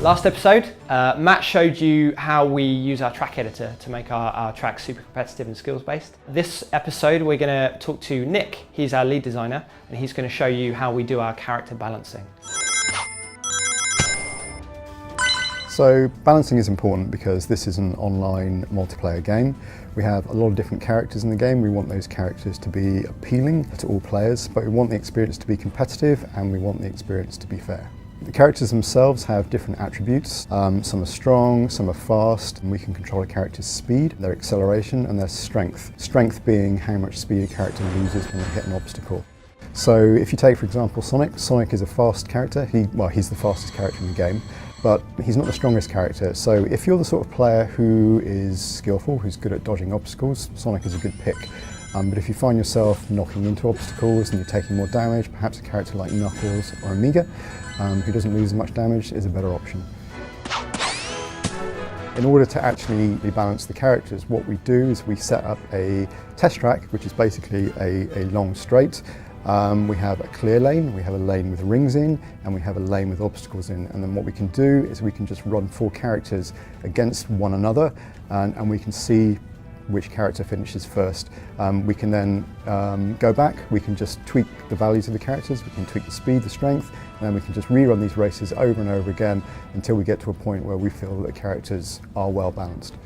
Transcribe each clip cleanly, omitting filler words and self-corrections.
Last episode, Matt showed you how we use our track editor to make our tracks super competitive and skills based. This episode we're going to talk to Nick, he's our lead designer, and he's going to show you how we do our character balancing. So balancing is important because this is an online multiplayer game. We have a lot of different characters in the game. We want those characters to be appealing to all players, but we want the experience to be competitive and we want the experience to be fair. The characters themselves have different attributes. Some are strong, some are fast, and we can control a character's speed, their acceleration, and their strength. Strength being how much speed a character loses when they hit an obstacle. So if you take, for example, Sonic is a fast character. He's the fastest character in the game, but he's not the strongest character. So if you're the sort of player who is skillful, who's good at dodging obstacles, Sonic is a good pick. But if you find yourself knocking into obstacles and you're taking more damage, perhaps a character like Knuckles or Amiga, who doesn't lose as much damage, is a better option. In order to actually balance the characters, what we do is we set up a test track, which is basically a long straight. We have a clear lane, we have a lane with rings in, and we have a lane with obstacles in. And then what we can do is we can just run 4 characters against one another, and we can see which character finishes first. We can then go back, we can just tweak the values of the characters, we can tweak the speed, the strength, and then we can just rerun these races over and over again until we get to a point where we feel that the characters are well balanced.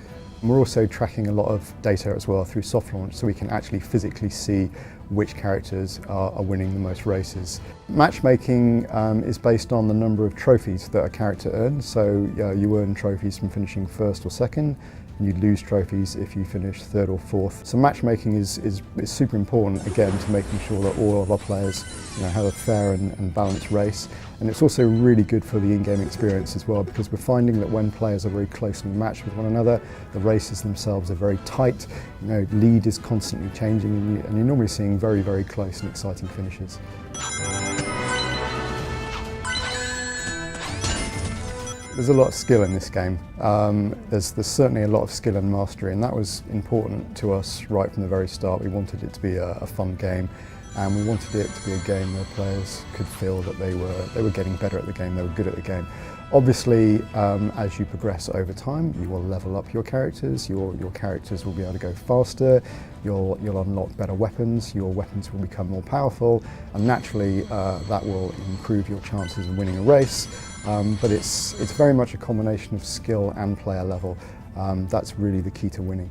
And we're also tracking a lot of data as well through soft launch, so we can actually physically see which characters are winning the most races. Matchmaking is based on the number of trophies that a character earns, so you earn trophies from finishing first or second, and you lose trophies if you finish third or fourth. So matchmaking is super important, again, to making sure that all of our players have a fair and balanced race. And it's also really good for the in-game experience as well, because we're finding that when players are very closely matched with one another, the races themselves are very tight. Lead is constantly changing, and you're normally seeing very, very close and exciting finishes. There's a lot of skill in this game. There's certainly a lot of skill and mastery, and that was important to us right from the very start. We wanted it to be a fun game, and we wanted it to be a game where players could feel that they were getting better at the game, they were good at the game. Obviously, as you progress over time, you will level up your characters. Your characters will be able to go faster. You'll unlock better weapons. Your weapons will become more powerful, and naturally, that will improve your chances of winning a race. But it's very much a combination of skill and player level. That's really the key to winning.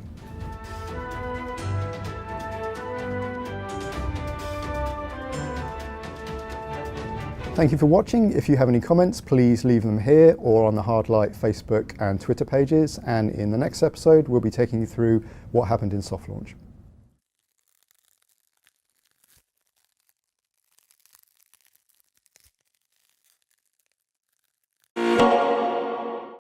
Thank you for watching. If you have any comments, please leave them here or on the Hardlight Facebook and Twitter pages. And in the next episode, we'll be taking you through what happened in soft launch.